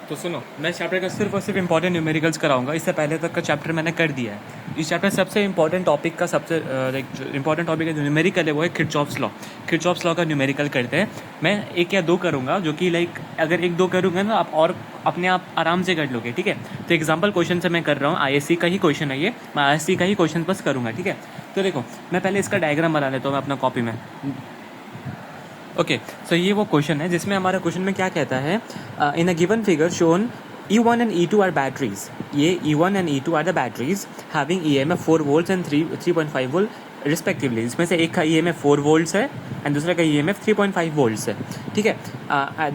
तो सुनो, मैं इस चैप्टर का सिर्फ और सिर्फ इंपॉर्टेंट न्यूमेरिकल्स कराऊंगा। इससे पहले तक का चैप्टर मैंने कर दिया है। इस चैप्टर सबसे इंपॉर्टेंट टॉपिक का सबसे जो इंपॉर्टेंट टॉपिक है जो न्यूमेरिकल है वो है किरचॉफ्स लॉ। किरचॉफ्स लॉ का न्यूमेरिकल करते हैं। मैं एक या दो करूँगा, जो कि लाइक अगर एक दो करूँगा ना आप और अपने आप आराम से कर लोगे, ठीक है। तो एग्जाम्पल क्वेश्चन से मैं कर रहा हूँ, ISC का ही क्वेश्चन है ये, मैं ISC का ही क्वेश्चन बस करूँगा, ठीक है। तो देखो, मैं पहले इसका डायग्राम बना लेता हूँ मैं अपना कॉपी में। ओके, सो ये वो क्वेश्चन है जिसमें हमारा क्वेश्चन में क्या कहता है, in a given figure shown E1 and E2 are batteries. ये E1 and E2 are the batteries having EMF 4 volts and 3.5 volt respectively. इसमें से एक का EMF 4 volts है and दूसरा का EMF 3.5 volts है, ठीक है।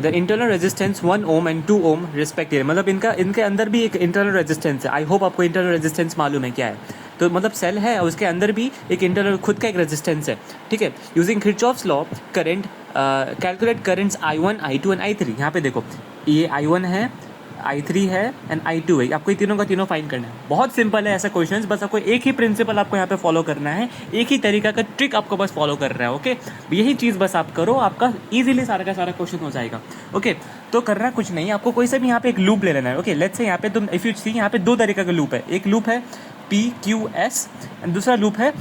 The internal resistance 1 ohm and 2 ohm respectively, मतलब इनके अंदर भी एक internal resistance है। आई होप आपको internal resistance मालूम है क्या है। तो मतलब सेल है और उसके अंदर भी एक इंटरनल खुद का एक रेजिस्टेंस है, ठीक है। Using Kirchhoff's law current calculate currents I1, I2 and I3। यहाँ पे देखो, ये I1 है, I3 है एंड I2 है। आपको ये तीनों का तीनों फाइंड करना है। बहुत सिंपल है ऐसा क्वेश्चन, बस आपको एक ही प्रिंसिपल आपको यहाँ पे फॉलो करना है, एक ही तरीका का ट्रिक आपको बस फॉलो करना है, ओके। यही चीज़ बस आप करो, आपका इजीली सारा का सारा क्वेश्चन हो जाएगा, ओके। तो करना कुछ नहीं, आपको कोई सा भी यहाँ पे एक लूप ले लेना है, ओके। लेट्स से यहाँ पे तुम इफ यू सी, यहाँ पे दो तरीका का लूप है। एक लूप है PQS एंड दूसरा लूप है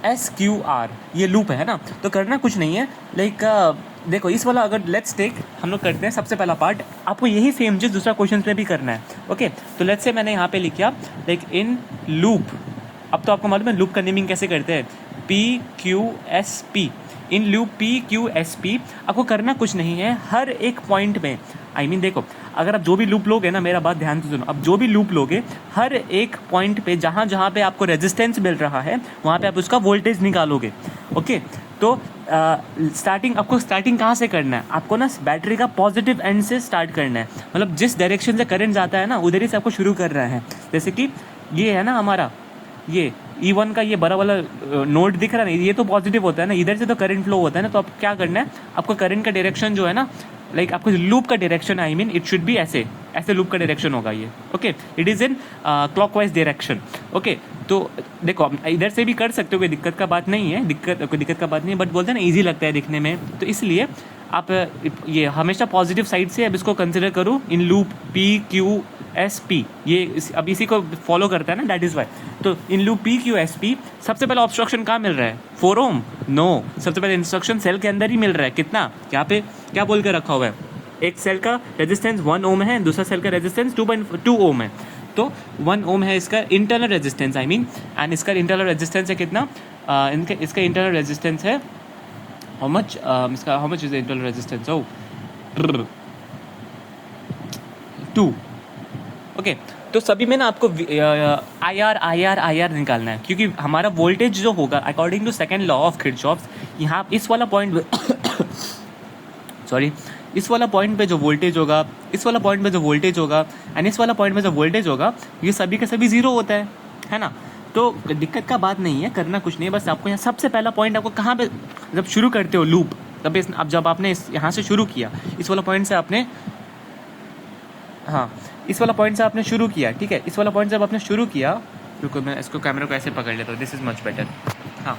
SQR, ये लूप है ना। तो करना कुछ नहीं है, लाइक देखो इस वाला अगर लेट्स टेक हम लोग करते हैं सबसे पहला पार्ट, आपको यही सेम चीज़ दूसरा क्वेश्चन में भी करना है, ओके। तो लेट्स से मैंने यहाँ पे लिख किया लाइक इन लूप। अब तो आपको मालूम है लूप का नेमिंग कैसे करते हैं, PQSP। इन लूप PQSP आपको करना कुछ नहीं है, हर एक पॉइंट में देखो, अगर आप जो भी लूप लोगे ना, मेरा बात ध्यान से सुनो, अब जो भी लूप लोगे हर एक पॉइंट पे जहाँ जहाँ पे आपको रेजिस्टेंस मिल रहा है वहाँ पे आप उसका वोल्टेज निकालोगे, ओके। तो आपको स्टार्टिंग कहाँ से करना है, आपको ना बैटरी का पॉजिटिव एंड से स्टार्ट करना है। मतलब जिस डायरेक्शन से करंट जाता है ना उधर ही से आपको शुरू करना है। जैसे कि ये है ना हमारा, ये E1 का ये बड़ा वाला नोड दिख रहा है ना, ये तो पॉजिटिव होता है ना, इधर से तो करंट फ्लो होता है ना। तो आप क्या करना है, आपको करंट का डायरेक्शन जो है ना, लाइक आपको लूप का डायरेक्शन इट शुड बी ऐसे लूप का डायरेक्शन होगा ये, okay. It is in clockwise direction, okay. तो देखो आप इधर से भी कर सकते हो, कोई दिक्कत का बात नहीं है, कोई दिक्कत का बात नहीं है, बट बोलते हैं ना ईजी लगता है दिखने में, तो इसलिए आप ये हमेशा पॉजिटिव साइड से अब इसको कंसिडर करो। इन लूप PQSP, ये अब इसी को फॉलो करता है ना, दैट इज़ वाई। तो इन लूप PQSP सबसे पहला ऑब्स्ट्रक्शन कहाँ मिल रहा है, 4 ओम, नो, सबसे पहले इंस्ट्रक्शन सेल के अंदर ही मिल रहा है। कितना, यहाँ पे क्या बोल के रखा हुआ है, एक सेल का रेजिस्टेंस 1 ओम है, दूसरा सेल का रेजिस्टेंस 2.2 ओम है। तो 1 ओम है इसका इंटरनल रेजिस्टेंस एंड इसका इंटरनल रेजिस्टेंस है कितना, इसका इंटरनल रेजिस्टेंस है how much is the internal resistance, 2, okay. तो सभी में ना आपको IR निकालना है, क्योंकि हमारा वोल्टेज जो होगा according to second law of Kirchhoff's, यहाँ इस वाला पॉइंट सॉरी इस वाला पॉइंट पे जो वोल्टेज होगा, इस वाला पॉइंट पे जो वोल्टेज होगा एंड इस वाला पॉइंट पे जो वोल्टेज होगा, ये सभी के सभी जीरो होता है ना। तो दिक्कत का बात नहीं है, करना कुछ नहीं है, बस आपको यहाँ सबसे पहला पॉइंट आपको कहाँ पे जब शुरू करते हो लूप, तब अब जब आपने यहाँ से शुरू किया, इस वाला पॉइंट से आपने, हाँ इस वाला पॉइंट से आपने शुरू किया, ठीक है। इस वाला पॉइंट से जब आपने शुरू किया, रुको मैं इसको कैमरा को ऐसे पकड़ लेता हूँ, दिस इज़ मच बेटर। हाँ,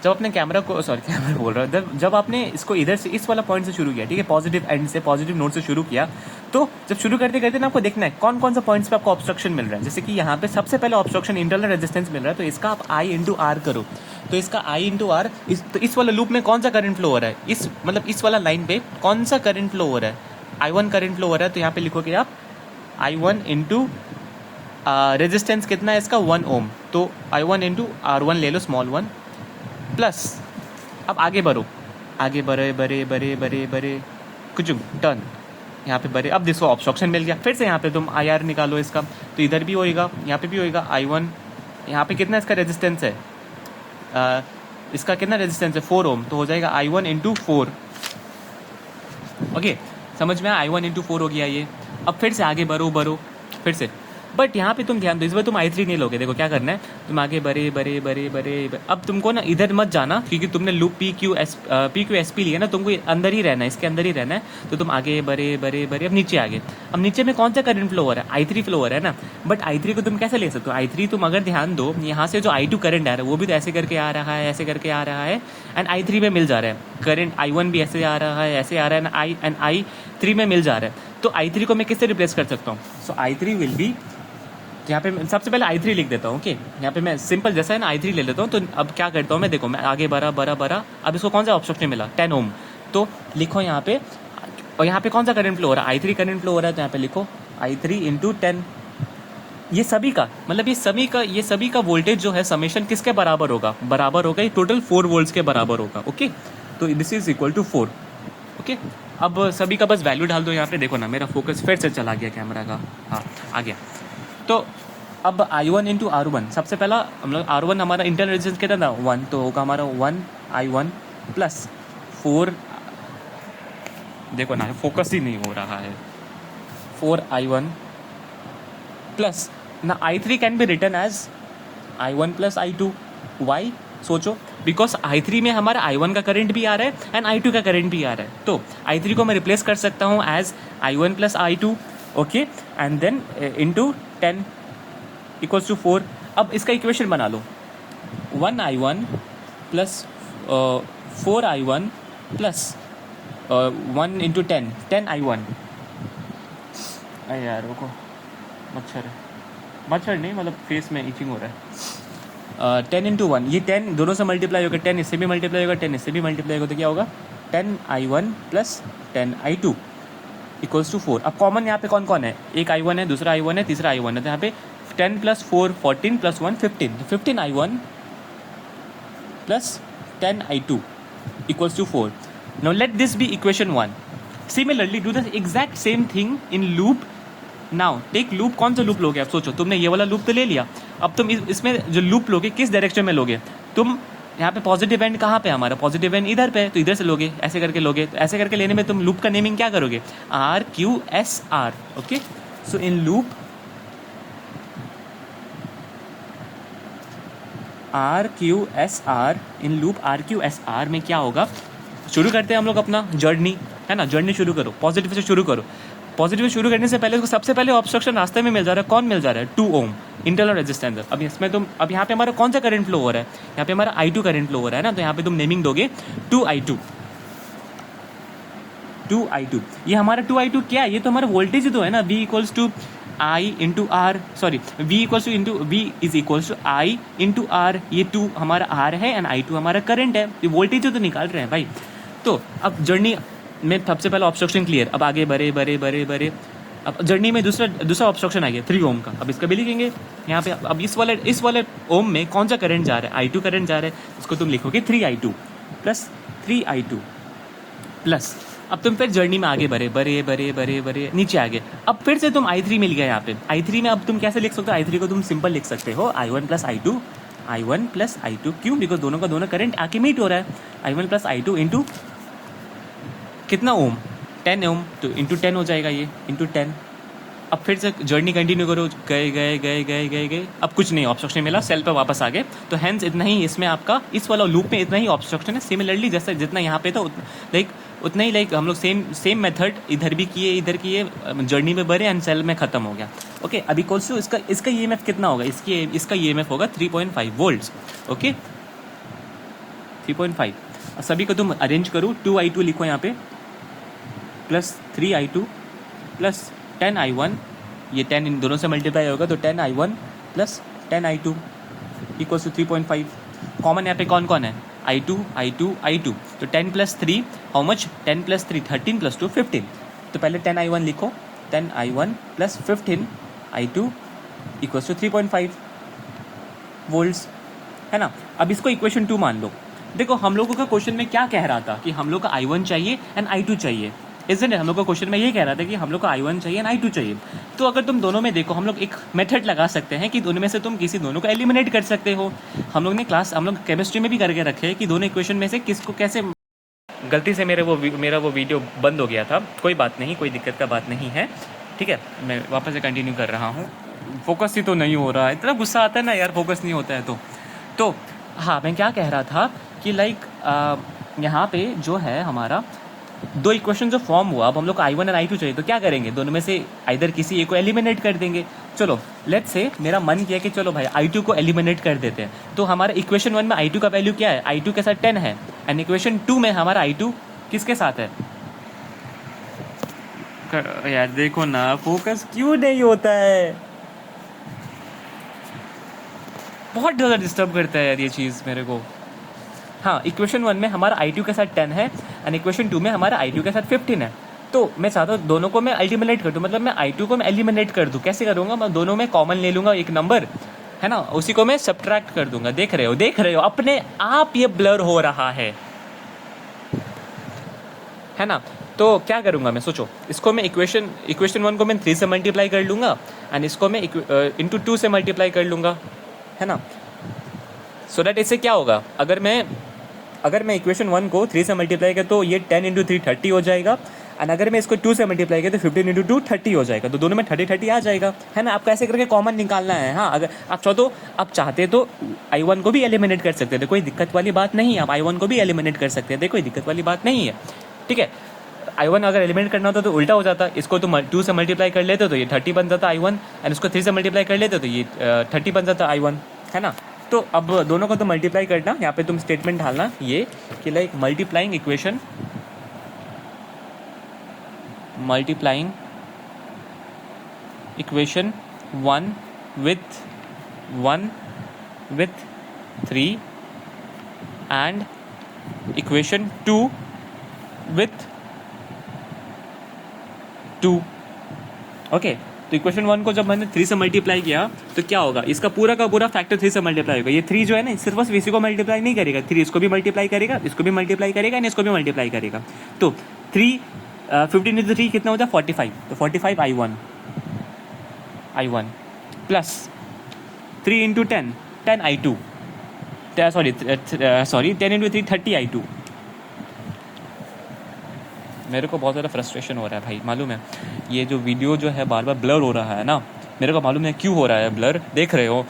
जब आपने कैमरा बोल रहा हूँ, जब आपने इसको इधर से इस वाला पॉइंट से शुरू किया, ठीक है, पॉजिटिव एंड से, पॉजिटिव नोट से शुरू किया, तो जब शुरू करते करते ना आपको देखना है कौन कौन सा पॉइंट्स पे आपको ऑब्स्ट्रक्शन मिल रहा है। जैसे कि यहाँ पे सबसे पहले ऑब्स्ट्रक्शन इंटरनल रेजिस्टेंस मिल रहा है, तो इसका आप I इंटू R करो। तो इसका I इंटू R, तो इस वाला लूप में कौन सा करंट फ्लो हो रहा है, इस वाला लाइन पे कौन सा करंट फ्लो हो रहा है, I1 करंट फ्लो हो रहा है। तो यहाँ पे लिखोगे आप I1 इंटू रेजिस्टेंस कितना है इसका, 1 ओम, तो I1 इंटू R1 ले लो, स्मॉल 1, प्लस अब आगे बरे कुछ टर्न यहाँ पे बरे। अब देखो ऑब्स्ट्रक्शन मिल गया, फिर से यहाँ पे तुम IR निकालो इसका, तो इधर भी होएगा, यहाँ पे भी होएगा I1। यहाँ पे कितना इसका रेजिस्टेंस है, इसका कितना रेजिस्टेंस है, 4 ओम, तो हो जाएगा I1 इंटू 4, ओके। समझ में आया, I1 इंटू 4 हो गया ये। अब फिर से आगे बरो फिर से, बट यहाँ पे तुम ध्यान दो, इस बार तुम I3 नहीं लोगे। देखो क्या करना है, तुम आगे बरे। अब तुमको ना इधर मत जाना, क्योंकि तुमने लूप PQSP लिया ना, तुमको अंदर ही रहना है, इसके अंदर ही रहना है। तो तुम आगे बरे। अब नीचे आगे, अब नीचे में कौन सा करंट फ्लो हो रहा है, I3 फ्लो हो रहा है ना। बट I3 को तुम कैसे ले सकते हो, I3 तुम अगर ध्यान दो, यहाँ से जो I2 करंट आ रहा है वो भी तो ऐसे करके आ रहा है, एंड I3 में मिल जा रहा है करंट। I1 भी ऐसे आ रहा है, ऐसे आ रहा है, एंड I3 में मिल जा रहा है। तो I3 को मैं किससे रिप्लेस कर सकता हूँ? सो I3 विल बी, यहाँ पे सबसे पहले I3 लिख देता हूँ। ओके, यहाँ पे मैं सिंपल जैसा है ना I3 ले लेता हूँ। तो अब क्या करता हूँ मैं, देखो मैं आगे बढ़ा, अब इसको कौन सा ऑब्स्ट्रक्शन मिला? 10 ओम। तो लिखो यहाँ पे, और यहाँ पे कौन सा करंट फ्लो हो रहा है? I3 करंट फ्लो हो रहा है, तो यहाँ पे लिखो I3 इंटू 10। ये सभी का मतलब ये सभी का वोल्टेज जो है समेशन किसके बराबर होगा? बराबर होगा, ये टोटल 4 वोल्ट्स के बराबर होगा। ओके, तो this is equal to 4। Okay, अब सभी का बस वैल्यू डाल दो यहाँ पे। देखो ना, मेरा फोकस फिर से चला गया कैमरा का, हाँ आ गया। तो अब I1 इंटू R1, सबसे पहला हम लोग R1 हमारा इंटरनल रेजिस्टेंस कितना था? 1, तो होगा हमारा 1I1 प्लस 4, देखो ना फोकस ही नहीं हो रहा है, 4I1 प्लस ना I3 can be written as I1 plus I2। Why? सोचो, बिकॉज I3 में हमारा I1 का करंट भी आ रहा है एंड I2 का करंट भी आ रहा है। तो I3 को मैं रिप्लेस कर सकता हूँ as I1 plus I2। Okay, and then into 10 equals to 4। अब इसका इक्वेशन बना लो, 1I1 plus 4I1 plus 1 into 10, 10I1। अरे यार रुको, मच्छर नहीं, मतलब फेस में इचिंग हो रहा है। 10 इंटू 1, ये 10 दोनों से मल्टीप्लाई होगा, 10 इससे भी मल्टीप्लाई होगा, 10 इससे भी मल्टीप्लाई होगा, तो क्या होगा? 10I1 plus 10I2 equals to 4। अब कॉमन यहाँ पे कौन कौन है? एक I1 है, दूसरा I1 है, तीसरा I1 है, तो यहाँ पे 10 plus 4 14 plus 1 15, 15I1 plus 10I2 equals to 4. Now let this be equation 1. Similarly do the exact same thing in loop. Now take loop, कौन सा लूप लोगे? आप सोचो, तुमने ये वाला लूप तो ले लिया, अब तुम इसमें जो लूप लोगे किस डायरेक्शन में लोगे? तुम यहाँ पे पॉजिटिव एंड कहाँ पे? हमारा पॉजिटिव एंड इधर पे, तो इधर से लोगे, ऐसे करके लोगे। तो ऐसे करके लेने में तुम लूप का नेमिंग क्या करोगे? RQSR। Okay, so in loop RQSR, in loop RQSR में क्या होगा? शुरू करते हैं हम लोग अपना जर्नी, है ना? जर्नी शुरू करो, पॉजिटिव से शुरू करो। पॉजिटिव शुरू करने से पहले उसको सबसे पहले ऑब्स्ट्रक्शन रास्ते में मिल जा रहा है। कौन मिल जा रहा है? 2 ओम इंटरनल रेजिस्टेंस। अब इसमें तुम, अब यहाँ पे हमारा कौन सा करंट फ्लो हो रहा है? यहाँ पे हमारा I2 करंट फ्लो हो रहा है ना, तो यहाँ पे तुम नेमिंग दोगे 2I2। 2I2, ये हमारा 2I2 क्या है? ये तो हमारा वोल्टेज ही तो है ना, V equals to I into R, sorry V equals to into V is equals to I into R. ये 2 हमारा R है एंड I2 हमारा करंट है, ये वोल्टेज तो निकाल रहे हैं भाई। तो अब जर्नी में सबसे पहला ऑब्स्ट्रक्शन क्लियर, अब आगे बड़े। अब जर्नी में दूसरा ऑब्स्ट्रक्शन आ गया 3 ओम का। अब इसका भी लिखेंगे यहाँ पे। अब इस वाले ओम में कौन सा करंट जा रहा है? I2 करंट जा रहा है, उसको तुम लिखोगे 3I2 प्लस 3I2 प्लस। अब तुम फिर जर्नी में आगे बड़े नीचे आ गए। अब फिर से तुम I3 मिल गया यहाँ पे। I3 में अब तुम कैसे लिख सकते हो? I3 को तुम सिंपल लिख सकते हो I1 plus I2, I1 plus I2। क्यों? बिकॉज दोनों का दोनों करंट आके मीट हो रहा है। I1 प्लस I2 इंटू कितना ओम? 10 ओम, तो इंटू 10 हो जाएगा ये, इंटू 10। अब फिर से जर्नी कंटिन्यू करो, गए, अब कुछ नहीं ऑब्स्ट्रक्शन मिला, सेल पे वापस आ गए। तो हैंस इतना ही इसमें आपका, इस वाला लूप में इतना ही ऑब्स्ट्रक्शन है। सिमिलरली जैसे जितना यहाँ पे था उतना ही हम लोग सेम मेथड इधर भी किए, इधर किए, जर्नी में बढ़े एंड सेल में खत्म हो गया। ओके, अब इक्वल्स टू इसका EMF कितना होगा? इसका EMF होगा 3.5 वोल्ट्स। ओके, 3.5। सभी को तुम अरेंज करो, 2I2 लिखो यहाँ पे प्लस 3I2 प्लस 10I1, ये 10 इन दोनों से मल्टीप्लाई होगा, तो 10I1 plus 10I2 equals to 3.5। Common यहाँ पे कौन कौन है? I2। तो 10 plus 3 how much? 10 plus 3 13 plus 2 15। तो पहले 10I1 लिखो, 10I1 plus 15I2 equals to 3.5 volts, है ना? अब इसको इक्वेशन 2 मान लो। देखो हम लोगों का क्वेश्चन में क्या कह रहा था कि हम लोग का I1 चाहिए एंड I2 चाहिए, इसलिए हम लोग का क्वेश्चन में ये कह रहा था कि हम लोग को I1 चाहिए एंड I2 चाहिए। तो अगर तुम दोनों में देखो, हम लोग एक मेथड लगा सकते हैं कि दोनों में से तुम किसी दोनों को एलिमिनेट कर सकते हो। हम लोग केमिस्ट्री में भी करके रखे हैं कि दोनों इक्वेशन में से किसको कैसे। गलती से मेरा वो वीडियो बंद हो गया था, कोई बात नहीं, कोई दिक्कत का बात नहीं है, ठीक है। मैं वापस से कंटिन्यू कर रहा हूँ। फोकस ही तो नहीं हो रहा है, इतना गुस्सा आता है ना यार, फोकस नहीं होता है तो हाँ, मैं क्या कह रहा था कि यहाँ पे जो है हमारा 2 इक्वेशन जो फॉर्म हुआ, अब हम लोग को I1 और I2 चाहिए, तो क्या करेंगे? दोनों में से इधर किसी एक को एलिमिनेट कर देंगे। चलो लेट्स से मेरा मन किया कि चलो भाई I2 को एलिमिनेट कर देते हैं। तो हमारा इक्वेशन 1 में I2 का वैल्यू क्या है? I2 के साथ 10 है, एंड इक्वेशन 2 में हमारा I2 किसके साथ है? यार देखो ना, फोकस क्यों नहीं होता है, बहुत ज़्यादा डिस्टर्ब करता है यार ये चीज़ मेरे को। हाँ, इक्वेशन 1 में हमारा I2 के साथ 10 है एंड इक्वेशन 2 में हमारा I2 के साथ 15 है। तो मैं चाहता हूँ दोनों को मैं अल्टीमिनेट कर दूँ, मतलब मैं I2 को मैं एलिमिनेट कर दूँ। कैसे करूँगा? मैं दोनों में कॉमन ले लूँगा एक नंबर, है ना, उसी को मैं सब्ट्रैक्ट कर दूंगा। देख रहे हो अपने आप ये ब्लर हो रहा है ना। तो क्या करूँगा मैं, सोचो, इसको मैं इक्वेशन 1 को मैं 3 से मल्टीप्लाई कर लूँगा एंड इसको मैं इंटू 2 से मल्टीप्लाई कर लूँगा, है ना। सो दैट इससे क्या होगा, अगर मैं इक्वेशन 1 को 3 से मल्टीप्लाई कर तो ये 10 इंटू 3 30 हो जाएगा एंड अगर मैं इसको 2 से मल्टीप्लाई करें तो 15 इंटू 2 30 हो जाएगा। तो दोनों में 30 आ जाएगा, है ना। आपको ऐसे करके कॉमन निकालना है। हाँ, अगर आप चाहते तो I1 को भी एलिमिनेट कर सकते थे, कोई दिक्कत वाली बात नहीं है। आप I1 को भी एलिमिनेट कर सकते थे, कोई दिक्कत वाली बात नहीं है, ठीक है। I1 अगर एलिमिनेट करना होता तो उल्टा हो जाता, इसको तो 2 से मल्टीप्लाई कर लेते तो ये 30 बन जाता I1 एंड इसको 3 से मल्टीप्लाई कर लेते तो ये 30 बन जाता I1, है ना। तो अब दोनों को तो मल्टीप्लाई करना, यहाँ पे तुम स्टेटमेंट डालना ये कि like multiplying equation 1 with 3 and equation 2 with 2। Okay, तो इक्वेशन 1 को जब मैंने 3 से मल्टीप्लाई किया तो क्या होगा, इसका पूरा का पूरा फैक्टर 3 से मल्टीप्लाई होगा। ये 3 जो है ना, सिर्फ बस इसी को मल्टीप्लाई नहीं करेगा, 3 इसको भी मल्टीप्लाई करेगा, इसको भी मल्टीप्लाई करेगा एंड इसको भी मल्टीप्लाई करेगा। तो 15 इंटू 3 कितना होता है 45, तो 45 I1 plus 3 into 10 10 I2, sorry 10 into 3 30 I2। मेरे को बहुत ज़्यादा फ्रस्ट्रेशन हो रहा है भाई, मालूम है। ये जो वीडियो जो है बार बार ब्लर हो रहा है ना, मेरे को मालूम है क्यों हो रहा है ब्लर, देख रहे हो।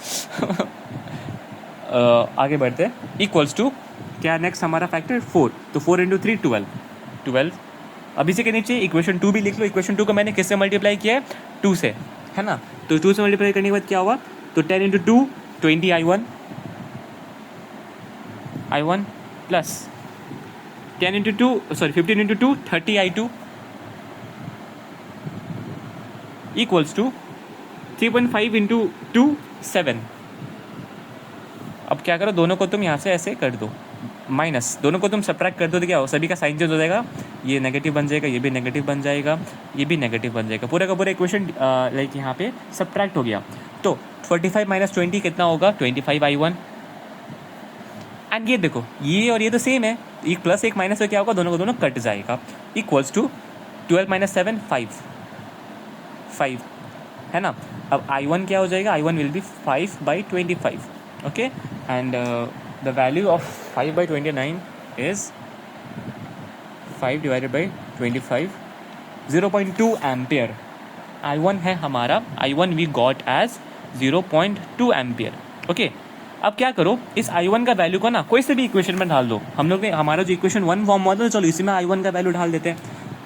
आगे बढ़ते, इक्वल्स टू क्या नेक्स्ट हमारा फैक्टर 4, तो 4 इंटू 3 12। अब इसी के नीचे इक्वेशन 2 भी लिख लो। इक्वेशन 2 को मैंने किससे मल्टीप्लाई किया है, 2 से, है ना। तो 2 से मल्टीप्लाई करने के बाद क्या हुआ, तो 10 into 2 20 I1 plus 10 into 2 sorry 15 into 2 30 I2 equals to 3.5 into 2 7। अब क्या करो, दोनों को तुम यहाँ से ऐसे कर दो माइनस, दोनों को तुम सब्ट्रैक्ट कर दो तो क्या हो, सभी का साइन चेंज हो जाएगा, ये नेगेटिव बन जाएगा, ये भी नेगेटिव बन जाएगा, ये भी नेगेटिव बन जाएगा, पूरा का पूरा इक्वेशन लाइक यहाँ पे सब्ट्रैक्ट हो गया। तो 45 माइनस 20 कितना होगा, 25 I1 एंड ये देखो ये और ये तो सेम है, एक प्लस एक माइनस में क्या होगा, दोनों को दोनों कट जाएगा, इक्वल्स टू 12 माइनस 7 5, है ना। अब I1 क्या हो जाएगा, I1 will be 5/25, okay, and the value of 5/29 is 5 divided by 25, 0.2 ampere. I1 है हमारा, I1 we got as 0.2 ampere, okay. अब क्या करो, इस I1 का वैल्यू को ना कोई से भी इक्वेशन में डाल दो। हम लोग ने हमारा जो इक्वेशन 1 फॉर्म हुआ था, चलो इसी में I1 का वैल्यू डाल देते हैं।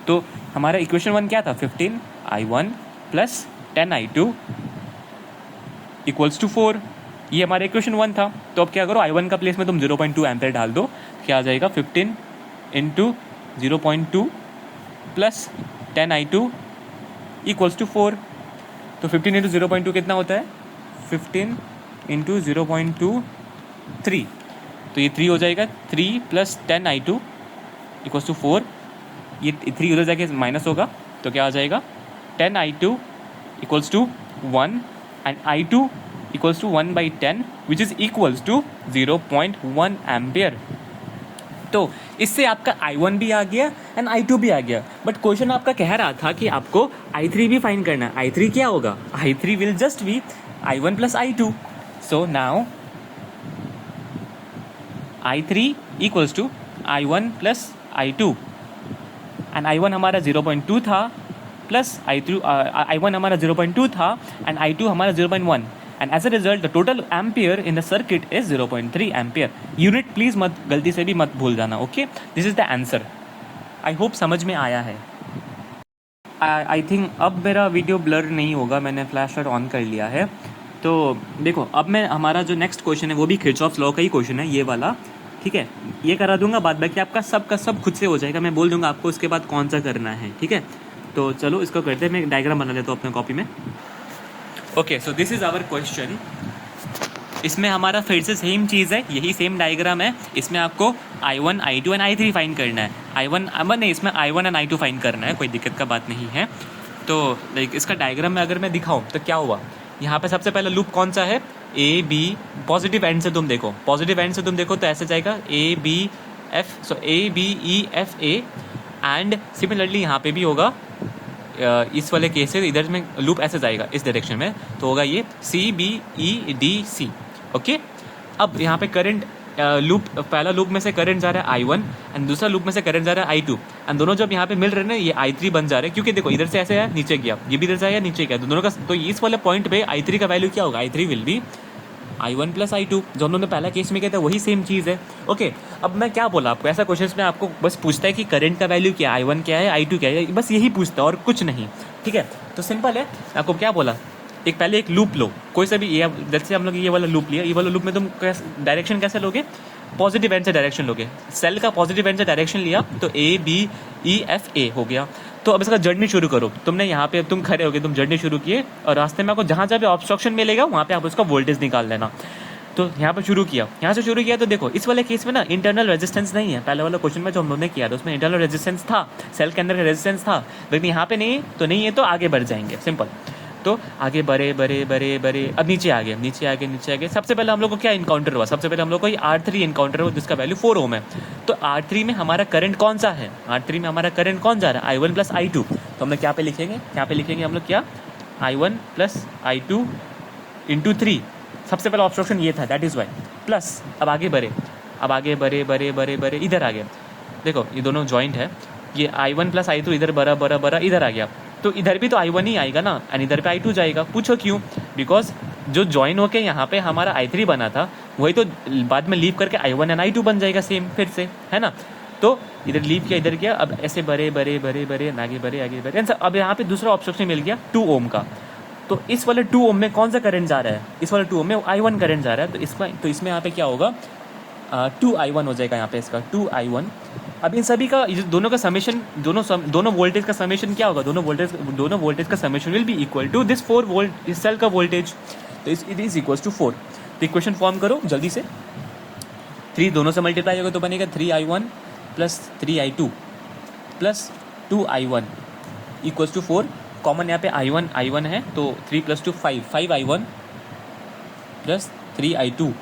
तो हमारा इक्वेशन 1 क्या था, 15 I1 plus 10 I2 equals to 4, ये हमारा इक्वेशन 1 था। तो अब क्या करो, I1 का प्लेस में तुम 0.2 एम्पियर डाल दो, क्या आ जाएगा 15 into 0.2 plus 10 I2 equals to 4। तो 15 इंटू 0.2 कितना होता है, 15 इंटू 0.2 3, तो ये 3 हो जाएगा, 3 प्लस 10 I2 इक्वल्स टू 4, ये 3 उधर जाके माइनस होगा, तो क्या आ जाएगा 10 I2 equals to 1 and I2 equals to 1/10 which is equals to 0.1 ampere. तो इससे आपका I1 भी आ गया एंड I2 भी आ गया, बट क्वेश्चन आपका कह रहा था कि आपको I3 भी फाइंड करना है। I3 क्या होगा, I3 will just be I1 plus I2। So now I3 equals to I1 plus I2 and I1 हमारा 0.2 था प्लस I1 हमारा 0.2 था एंड I2 हमारा 0.1 and as a result the total ampere in the circuit is 0.3 ampere. Unit please मत गलती से भी मत भूल जाना, okay. This is the answer. I hope समझ में आया है। आई थिंक अब मेरा वीडियो ब्लर नहीं होगा, मैंने फ्लैश लाइट ऑन कर लिया है। तो देखो, अब मैं हमारा जो नेक्स्ट क्वेश्चन है वो भी किरचॉफ्स लॉ का ही क्वेश्चन है, ये वाला, ठीक है। ये करा दूंगा, बाद बाकी आपका सब का सब खुद से हो जाएगा, मैं बोल दूंगा आपको उसके बाद कौन सा करना है, ठीक है। तो चलो इसको करते हैं, मैं डायग्राम बना लेता हूँ अपने कॉपी में। Okay, so this is our question. इसमें हमारा फिर से सेम चीज़ है, यही सेम डायग्राम है। इसमें आपको I1, I2 and I3 find करना है। I1 नहीं, इसमें I1 एंड I2 फाइंड करना है, कोई दिक्कत का बात नहीं है। तो लाइक इसका डायग्राम में अगर मैं दिखाऊं तो क्या हुआ, यहाँ पे सबसे पहला लूप कौन सा है, ए बी, पॉजिटिव एंड से तुम देखो, पॉजिटिव एंड से तुम देखो तो ऐसे जाएगा A B F, so A B E F A, and similarly यहाँ पे भी होगा इस वाले केस से इधर में लूप ऐसे जाएगा इस डायरेक्शन में, तो होगा ये C B E D C. Okay, अब यहाँ पे करंट लूप, पहला लूप में से करंट जा रहा है I1 एंड दूसरा लूप में से करंट जा रहा है I2, एंड दोनों जब यहाँ पे मिल रहे हैं ना ये I3 बन जा रहे हैं, क्योंकि देखो इधर से ऐसे है नीचे गया, ये भी इधर से आया नीचे गया, दोनों का, तो इस वाले पॉइंट पे I3 का वैल्यू क्या होगा, I3 will be I1 plus I2, जो हम लोगों ने पहला केस में किया था वही सेम चीज़ है। ओके, अब मैं क्या बोला आपको, ऐसा क्वेश्चन में आपको बस पूछता है कि करंट का वैल्यू क्या है, I1 क्या है, I2 क्या है, बस यही पूछता है और कुछ नहीं। ठीक है, तो सिंपल है, आपको क्या बोला, एक पहले एक लूप लो, कोई सा भी, ये जैसे हम लोग ये वाला लूप लिया, ये वाला लूप में तुम डायरेक्शन कैसे लोगे, पॉजिटिव एंड से डायरेक्शन लोगे, सेल का पॉजिटिव एंड से डायरेक्शन लिया तो ए बी ई एफ ए हो गया। तो अब इसका जर्नी शुरू करो, तुमने यहाँ पे तुम खड़े होगे, तुम जर्नी शुरू किए और रास्ते में आपको जहाँ जहाँ पे ऑब्स्ट्रक्शन मिलेगा वहाँ पे आप उसका वोल्टेज निकाल लेना। तो यहाँ पे शुरू किया, यहाँ से शुरू किया, तो देखो इस वाले केस में ना इंटरनल रेजिस्टेंस नहीं है, पहले वाला क्वेश्चन में जो हम लोगों ने किया था उसमें इंटरनल रेजिस्टेंस था, सेल के अंदर का रेजिस्टेंस था, लेकिन यहाँ पे नहीं तो नहीं है, तो आगे बढ़ जाएंगे, सिंपल। तो आगे बढ़े बढ़े बढ़े बढ़े, अब नीचे आ गए, नीचे आगे नीचे आगे, सबसे पहले हम लोग को क्या इनकाउंटर हुआ, सबसे पहले हम लोग को ये R3 इनकाउंटर हुआ जिसका वैल्यू 4 ओम है। तो R3 में हमारा करंट कौन सा है, R3 में हमारा करंट कौन जा रहा है, I1 प्लस I2, तो हम लोग क्या पे लिखेंगे, यहाँ पे लिखेंगे हम लोग क्या, I1 प्लस I2 इंटू 3, सबसे पहला ऑब्स्ट्रक्शन ये था, दैट इज़ वाई, प्लस अब आगे बढ़े, अब आगे बढ़े बढ़े बढ़े बढ़े इधर आ गया, देखो ये दोनों जॉइंट है, ये I1 प्लस I2 इधर बड़ा बड़ा बड़ा इधर आ गया, तो इधर भी तो I1 ही आएगा ना, एंड इधर पे I2 जाएगा। पूछो क्यों, बिकॉज जो ज्वाइन होके यहाँ पे हमारा I3 बना था वही तो बाद में लीव करके I1 एंड I2 बन जाएगा सेम फिर से, है ना। तो इधर लीव किया, इधर किया, अब ऐसे बड़े बड़े बड़े बड़े आगे बढ़े आगे बढ़े, अब यहाँ पे दूसरा ऑब्स्ट्रक्शन मिल गया 2 ओम का। तो इस वाले 2 ओम में कौन सा करंट जा रहा है, इस वाले 2 ओम में I1 करंट जा रहा है, तो इसमें यहाँ पे क्या होगा, 2I1 हो जाएगा यहाँ पे इसका 2I1। अब इन सभी का दोनों का समेशन, दोनों वोल्टेज का समेशन क्या होगा, दोनों वोल्टेज का summation will be equal to this 4 volt, इस सेल का वोल्टेज, तो इट इज इक्वल टू 4। तो इक्वेशन फॉर्म करो जल्दी से, 3 दोनों से मल्टीप्लाई होगा तो बनेगा 3I1 plus 3I2 plus 2I1 equal to 4। Common यहाँ पे I1 है तो 3 plus 2 5I1 plus 3I2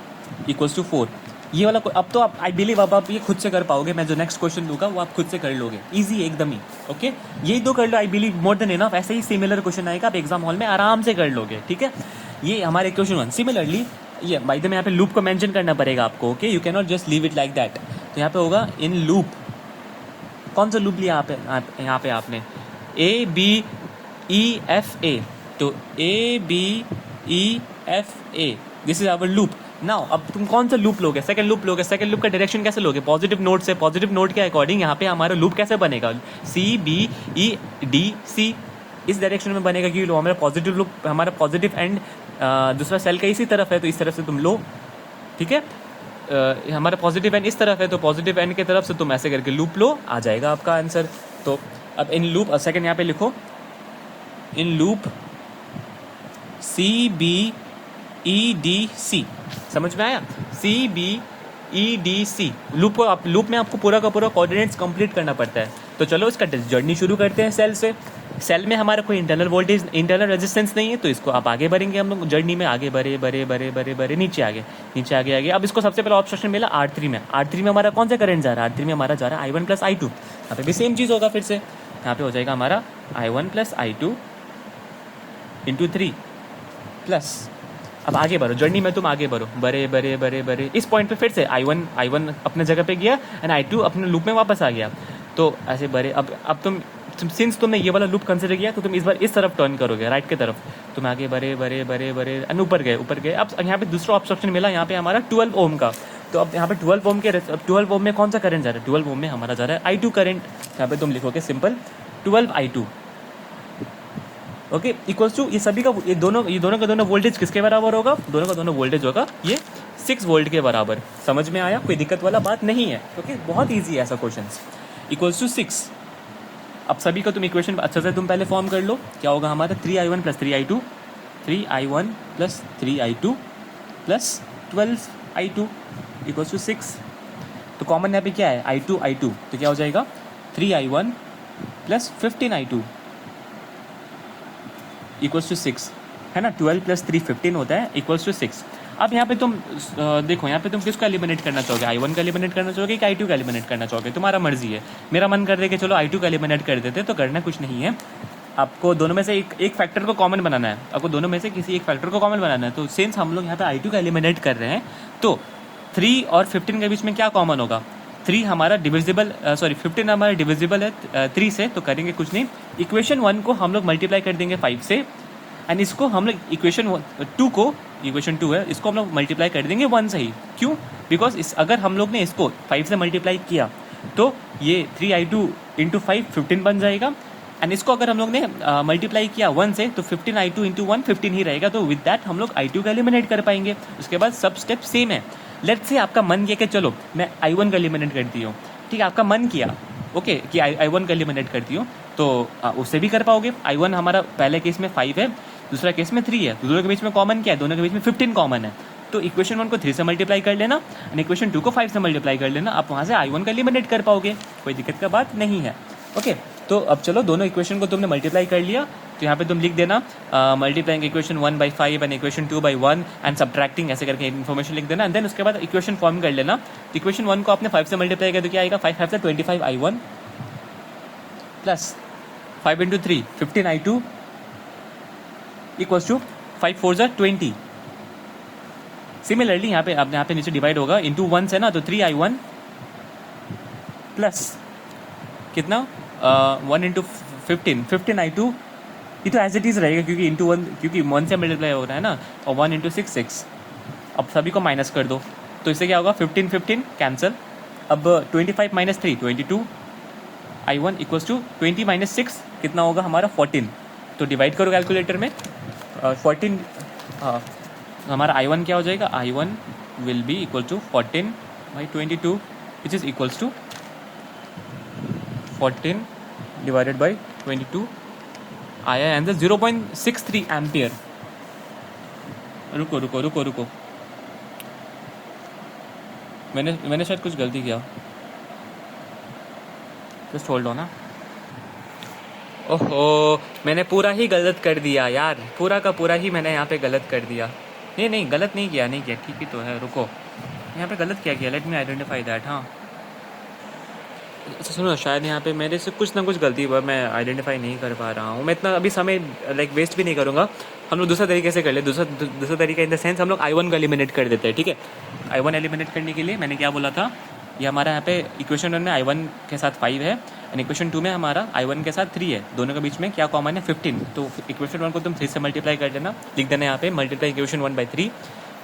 equal to 4। ये वाला अब तो आप आई बिलीव अब आप ये खुद से कर पाओगे, मैं जो नेक्स्ट क्वेश्चन दूंगा वो आप खुद से कर लोगे, इजी एकदम ही। ओके, यही दो कर लो, I believe more than enough, ऐसे ही सिमिलर क्वेश्चन आएगा, आप एग्जाम हॉल में आराम से कर लोगे। ठीक है, ये हमारे क्वेश्चन 1। सिमिलरली ये बाय द वे यहाँ पे लूप को मेंशन करना पड़ेगा आपको। Okay, you can not just leave it like that. तो यहाँ पे होगा इन लूप, कौन सा लूप लिया यहाँ पे आपने, ए बी ई एफ ए, तो A B E F A, this is our loop. Now अब तुम कौन सा लूप लोगे, सेकंड लूप लोगे। सेकंड लूप का डायरेक्शन कैसे लोगे, पॉजिटिव नोड से। पॉजिटिव नोड के अकॉर्डिंग यहाँ पे हमारा लूप कैसे बनेगा, सी बी ई डी सी, इस डायरेक्शन में बनेगा क्योंकि हमारा पॉजिटिव लूप, हमारा पॉजिटिव एंड दूसरा सेल का इसी तरफ है, तो इस तरफ से तुम लो। ठीक है, हमारा पॉजिटिव एंड इस तरफ है, तो पॉजिटिव एंड की तरफ से तुम ऐसे करके लूप लो, आ जाएगा आपका आंसर। तो अब इन लूप, सेकंड यहाँ पे लिखो, in loop C B E D C, समझ में आया, C B E D C loop को, आप लूप में आपको पूरा का पूरा कोऑर्डिनेट्स कंप्लीट करना पड़ता है। तो चलो इसका जर्नी शुरू करते हैं सेल से। सेल में हमारा कोई इंटरनल वोल्टेज, इंटरनल रेजिस्टेंस नहीं है, तो इसको आप आगे बढ़ेंगे हम लोग जर्नी में, आगे बढ़े बढ़े बढ़े बढ़े बढ़े नीचे आगे नीचे आगे आगे। अब इसको सबसे पहला ऑब्स्ट्रक्शन मिला R3 में। R3 में हमारा कौन सा करंट जा रहा है, R3 में हमारा जा रहा है I1 प्लस I2। यहाँ पे भी सेम चीज़ होगा, फिर से यहाँ पे हो जाएगा हमारा I1 plus I2 into 3 plus, अब आगे बढ़ो जर्नी में, तुम आगे बढ़ो बड़े बड़े बड़े बड़े, इस पॉइंट पे फिर से I1 अपने जगह पे गया एंड I2 अपने लूप में वापस आ गया। तो ऐसे बड़े, अब तुम सिंस तुमने ये वाला लूप कंसिडर किया तो तुम इस बार इस तरफ टर्न करोगे, राइट की तरफ, तुम आगे बड़े बड़े बड़े बड़े एंड ऊपर गए। अब यहाँ पे दूसरा ऑब्स्ट्रक्शन मिला, यहाँ पे हमारा 12 ओम का। तो अब यहाँ पे 12 ओम में कौन सा करंट जा रहा है, 12 ओम में हमारा जा रहा है I2 करंट। यहाँ पे तुम लिखोगे simple 12I2, okay, equals to, ये सभी का ये दोनों का दोनों वोल्टेज किसके बराबर होगा, दोनों का दोनों वोल्टेज होगा ये 6 वोल्ट के बराबर। समझ में आया, कोई दिक्कत वाला बात नहीं है। ओके, बहुत ईजी है ऐसा क्वेश्चन। इक्वल्स टू 6, अब सभी को तुम इक्वेशन अच्छे से तुम पहले फॉर्म कर लो। क्या होगा हमारा 3i1 plus 3i2, 3i1 plus 3i2 plus 12i2 equals to 6। तो कॉमन यहाँ पे क्या है, i2 तो क्या हो जाएगा 3i1 plus 15i2 equals to 6, है ना। 12 प्लस 3 15 होता है इक्वल्स टू 6। अब यहाँ पे तुम देखो, यहाँ पे तुम किसको एलिमिनेट करना चाहोगे, i1 का एलिमिनेट करना चाहोगे कि i2 का एलिमिनेट करना चाहोगे, तुम्हारा मर्जी है। मेरा मन कर रहा है कि चलो i2 का एलिमिनेट कर देते, तो करना कुछ नहीं है, आपको दोनों में से एक फैक्टर को कॉमन बनाना है। आपको दोनों में से किसी एक फैक्टर को कॉमन बनाना है। तो सिंस हम लोग यहाँ पे i2 का एलिमिनेट कर रहे हैं, तो 3 और 15 के बीच में क्या कॉमन होगा, 3 हमारा डिविजिबल 15 हमारा डिविजिबल है 3 से, तो करेंगे कुछ नहीं, इक्वेशन 1 को हम लोग मल्टीप्लाई कर देंगे 5 से, एंड इसको हम लोग इक्वेशन 2 है, इसको हम लोग मल्टीप्लाई कर देंगे 1 से ही। क्यों, बिकॉज अगर हम लोग ने इसको 5 से मल्टीप्लाई किया तो ये 3i2 इंटू 5 15 बन जाएगा, एंड इसको अगर हम लोग ने मल्टीप्लाई किया 1 से तो 15i2 इंटू 1 15 ही रहेगा। तो विद दैट हम लोग i2 का एलिमिनेट कर पाएंगे। उसके बाद सब स्टेप सेम है। लेट्स से आपका मन किया कि चलो मैं i1 का एलिमिनेट करती हूँ, ठीक है, आपका मन किया ओके कि i1 का एलिमिनेट करती हूँ, तो उससे भी कर पाओगे। i1 हमारा पहले केस में 5 है, दूसरा केस में 3 है, दोनों के बीच में कॉमन क्या है, दोनों के बीच में 15 कॉमन है। तो इक्वेशन 1 को 3 से मल्टीप्लाई कर लेना एंड इक्वेशन 2 को 5 से मल्टीप्लाई कर लेना, आप वहाँ से i1 का एलिमिनेट कर पाओगे, कोई दिक्कत का बात नहीं है। ओके, तो अब चलो दोनों इक्वेशन को तुमने मल्टीप्लाई कर लिया, तो यहाँ पे तुम लिख देना multiplying equation 1 by 5 and equation 2 by 1 and subtracting, ऐसे करके इन्फॉर्मेशन लिख देना। एंड देन उसके बाद इक्वेशन फॉर्म कर लेना। इक्वेशन 1 को आपने 5 से मल्टीप्लाई किया तो क्या आएगा, 5 5 से 25i1 plus 5 into 3 15i2 equals to 5 4 जा 20। सिमिलरली यहाँ पे नीचे डिवाइड होगा इंटू 1 से ना, तो 3i1 प्लस कितना 1 इंटू 15i2, ये तो एज इट इज़ रहेगा क्योंकि इंटू 1, क्योंकि 1 से मल्टीप्लाई हो रहा है ना, और 1 इंटू 6 6। अब सभी को माइनस कर दो, तो इससे क्या होगा 15 15 कैंसिल। अब 25 minus 3 22 i1 equals to 20 minus 6 कितना होगा हमारा 14। तो डिवाइड करो कैलकुलेटर में 14, हमारा i1 क्या हो जाएगा, i1 will be equal to 14 by 22 which is equals to 14 divided by 22 आया आंसर 0.63 एम्पियर। रुको, मैंने शायद कुछ गलती किया, जस्ट होल्ड ऑन ना। ओहो, मैंने पूरा ही गलत कर दिया यार, पूरा का पूरा ही मैंने यहाँ पे गलत कर दिया। नहीं गलत नहीं किया, ठीक ही तो है। रुको, यहाँ पे गलत क्या किया, लेट मी आइडेंटिफाई दैट। हाँ अच्छा सुनो, शायद यहाँ पे मेरे से कुछ ना कुछ गलती हुआ, मैं आइडेंटिफाई नहीं कर पा रहा हूँ। मैं इतना अभी समय वेस्ट भी नहीं करूँगा। हम लोग दूसरा तरीके से कर ले, दूसरा तरीका इन द सेंस हम लोग i1 को एलिमिनेट कर देते हैं, ठीक है। i1 एलिमिनेट करने के लिए मैंने क्या बोला था, ये हमारा यहाँ पे इक्वेशन 1 में i1 के साथ 5 है एंड इक्वेशन 2 में हमारा i1 के साथ 3 है, दोनों के बीच में क्या कॉमन है 15। तो इक्वेशन 1 को तुम 3 से मल्टीप्लाई कर देना, लिख देना यहाँ पे मल्टीप्लाई इक्वेशन 1 by 3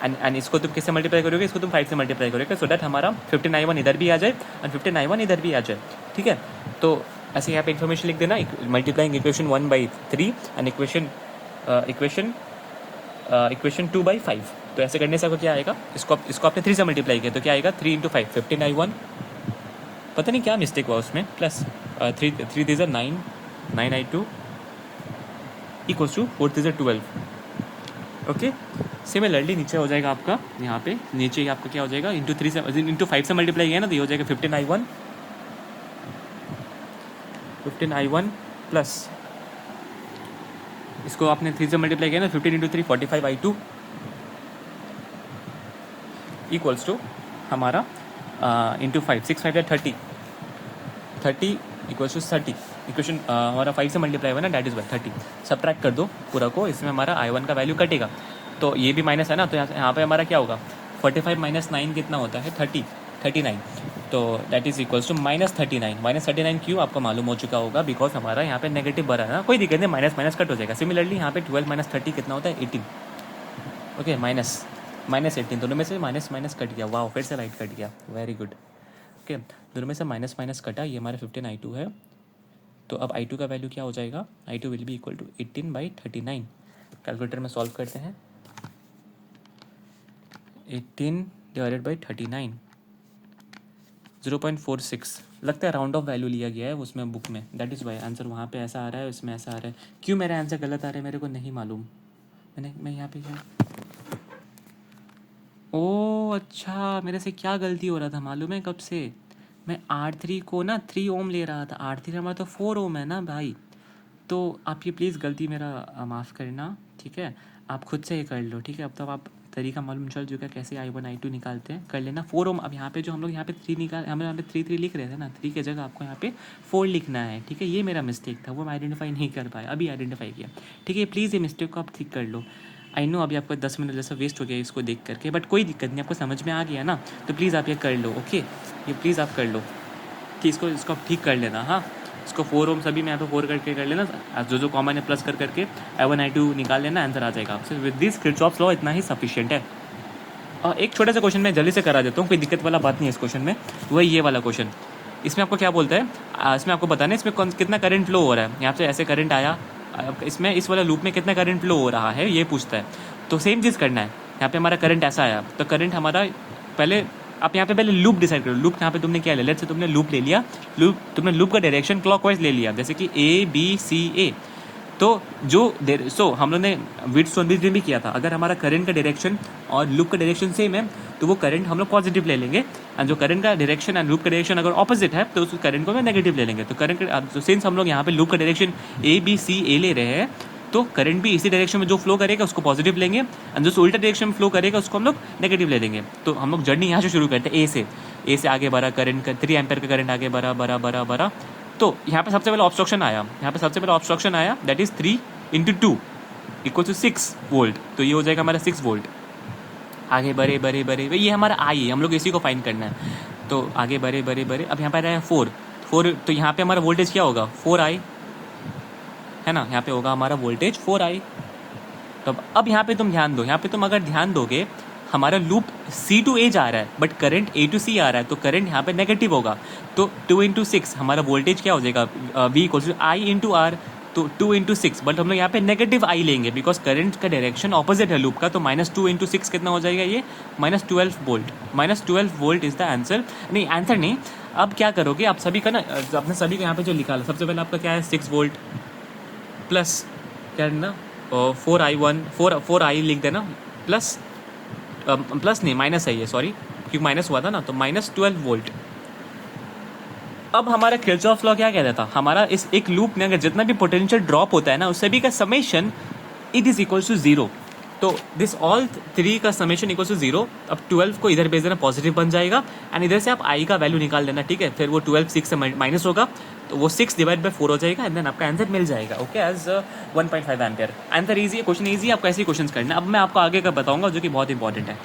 एंड इसको तुम किससे मल्टीप्लाई करोगे, इसको तुम 5 से मल्टीप्लाई करोगे, सो दैट हमारा 15i1 इधर भी आ जाए एंड 15i1 इधर भी आ जाए, ठीक है। तो ऐसे यहाँ पे इन्फॉर्मेशन लिख देना, multiplying equation 1 by 3 and equation 2 by 5। तो ऐसे करने से आपको क्या आएगा, इसको आपने 3 से मल्टीप्लाई किया तो क्या आएगा 3 इंटू 5 15i1, पता नहीं क्या मिस्टेक हुआ उसमें, plus 3 3 9i2 equals to 4 3 12। Okay, similarly नीचे हो जाएगा आपका, यहाँ पे नीचे आपका क्या हो जाएगा, इंटू 5 से मल्टीप्लाई किया ना, तो ये हो जाएगा 15i1 प्लस इसको आपने 3 से मल्टीप्लाई किया ना, 15 इंटू 3 45i2 इक्वल्स टू हमारा इंटू 5 6 5 30 इक्वल्स टू 30। इक्वेशन हमारा 5 से मल्टीप्लाई हुआ ना, डैट इज़ बाय 30। सब्ट्रैक्ट कर दो पूरा को, इसमें हमारा i1 का वैल्यू कटेगा, तो ये भी माइनस है ना, तो यहाँ पे हमारा क्या होगा 45 माइनस 9 कितना होता है 39। तो दैट इज इक्वल्स टू -39 क्यों आपको मालूम हो चुका होगा, बिकॉज हमारा यहाँ पे नेगेटिव भरा है ना, कोई दिक्कत नहीं, माइनस कट हो जाएगा। सिमिलरली यहाँ पे 12 माइनस 30 कितना होता है 18। ओके, माइनस 18, दोनों में से माइनस कट गया, वाह फिर से लाइट कट गया, वेरी गुड। ओके, दोनों में से माइनस कटा, ये हमारा 15i2 है। तो अब i2 का वैल्यू क्या हो जाएगा, i2 will be equal to 18 by 39। Calculator में सॉल्व करते हैं, 18 डिवाइडेड बाई 39 0.46 लगता है राउंड ऑफ वैल्यू लिया गया है उसमें बुक में, दैट इज़ वाई आंसर वहाँ पे ऐसा आ रहा है, इसमें ऐसा आ रहा है। क्यों मेरा आंसर गलत आ रहा है मेरे को नहीं मालूम। मैं यहाँ पे क्या, ओ अच्छा मेरे से क्या गलती हो रहा था मालूम है कब से, मैं R3 को ना 3 ओम ले रहा था, R3 हमारा तो 4 ओम है ना भाई। तो आप ये प्लीज़ गलती मेरा माफ़ करना, ठीक है। आप खुद से ही कर लो, ठीक है। अब तो आप तरीका मालूम चल चुका है कैसे I1 I2 निकालते हैं, कर लेना 4 ओम। अब यहाँ पे जो हम लोग यहाँ पे 3 निकाल, हम यहाँ पे 3 लिख रहे थे ना, 3 की जगह आपको यहाँ पे 4 लिखना है, ठीक है। ये मेरा मिस्टेक था, वो मैं आइडेंटिफाई नहीं कर पाया, अभी आइडेंटिफाई किया, ठीक है। प्लीज़ ये मिस्टेक को आप ठीक कर लो। आई नो अभी आपको 10 मिनट जैसा वेस्ट हो गया इसको देख करके, बट कोई दिक्कत नहीं, आपको समझ में आ गया ना, तो प्लीज़ आप ये कर लो, ओके। ये प्लीज़ आप कर लो कि इसको आप ठीक कर लेना, हाँ। इसको 4 ओम सभी में यहाँ पे 4 करके कर लेना, जो कॉमन है प्लस कर करके I1 I2 निकाल लेना, आंसर आ जाएगा आपसे। विद दिस किरचॉफ्स लॉ इतना ही सफिशिएंट है। और एक छोटा सा क्वेश्चन मैं जल्दी से करा देता हूँ, कोई दिक्कत वाला बात नहीं है इस क्वेश्चन में। वही ये वाला क्वेश्चन, इसमें आपको क्या बोलता है, इसमें आपको बताना है इसमें कितना करंट फ्लो हो रहा है। यहाँ पे ऐसे करंट आया, इसमें इस वाला लूप में कितना करंट फ्लो हो रहा है ये पूछता है। तो सेम चीज़ करना है, यहाँ पे हमारा करंट ऐसा आया, तो करंट हमारा पहले आप यहाँ पे पहले लूप डिसाइड करो। लूप यहाँ पे तुमने क्या ले लिया, तुमने लूप ले लिया, तुमने लूप का डायरेक्शन क्लॉकवाइज ले लिया, जैसे कि ABCA। तो हम लोग ने व्हीटस्टोन ब्रिज में भी किया था, अगर हमारा करंट का डायरेक्शन और लूप का डायरेक्शन सेम है तो वो करंट हम लोग पॉजिटिव ले लेंगे, और जो करंट का डायरेक्शन एंड लूप का डायरेक्शन अगर ऑपोजिट है तो उस करंट को मैं नेगेटिव ले लेंगे। तो करंट तो सिंस हम लोग यहाँ पे लूप का डायरेक्शन ABCA ले रहे हैं, तो करंट भी इसी डायरेक्शन में जो फ्लो करेगा उसको पॉजिटिव लेंगे, एंड जो उल्टा डायरेक्शन में फ्लो करेगा उसको हम लोग नेगेटिव ले देंगे। तो हम लोग जर्नी यहाँ से शुरू करते हैं, ए से आगे बढ़ा करंट का 3 एम्पेयर का करंट आगे बढ़ा। तो यहाँ पे सबसे पहले ऑब्स्ट्रक्शन आया, दैट इज 3 × 2 = 6 वोल्ट। तो ये हो जाएगा हमारा 6 वोल्ट। आगे बढ़े ये हमारा आई है, हम लोग इसी को फाइंड करना है। तो आगे बढ़े। अब यहाँ पर आया 4, तो यहाँ पे हमारा वोल्टेज क्या होगा, 4I है ना, यहाँ पे होगा हमारा वोल्टेज 4I। तो अब यहाँ पे तुम ध्यान दो, यहाँ पे तुम अगर ध्यान दोगे हमारा लूप C to A जा रहा है but current A to C आ रहा है, तो करंट यहाँ पे नेगेटिव होगा। तो 2 × 6 हमारा वोल्टेज क्या हो जाएगा, V = I × R। तो 2 × 6, बट हम लोग यहाँ पे नेगेटिव I लेंगे बिकॉज करंट का डायरेक्शन ऑपोजिट है लूप का। तो -2 × 6 कितना हो जाएगा, ये -12 volt. -12 volt is the answer. नहीं आंसर नहीं, अब क्या करोगे आप सभी का ना, आपने सभी को यहाँ पे जो लिखा है सबसे पहले आपका क्या है 6 वोल्ट प्लस क्या है ना 4I लिख देना, प्लस नहीं माइनस है ये, सॉरी क्योंकि माइनस हुआ था ना, तो -12 वोल्ट। अब हमारा किरचॉफ लॉ क्या कहता था, हमारा इस एक लूप में अगर जितना भी पोटेंशियल ड्रॉप होता है ना उस सभी का summation it is equal to 0। तो दिस ऑल 3 का समेशन इक्वल टू 0। अब 12 को इधर भेज देना, पॉजिटिव बन जाएगा, एंड इधर से आप I का वैल्यू निकाल देना, ठीक है। फिर वो 12 6 से माइनस होगा, तो वो 6 / 4 हो जाएगा, एंड देन आपका आंसर मिल जाएगा, okay, as 1.5 ampere. Answer easy है, क्वेश्चन ईजी है, आपको ऐसे ही क्वेश्चन करना है। अब मैं आपको आगे का बताऊंगा जो कि बहुत इंपॉर्टेंट है।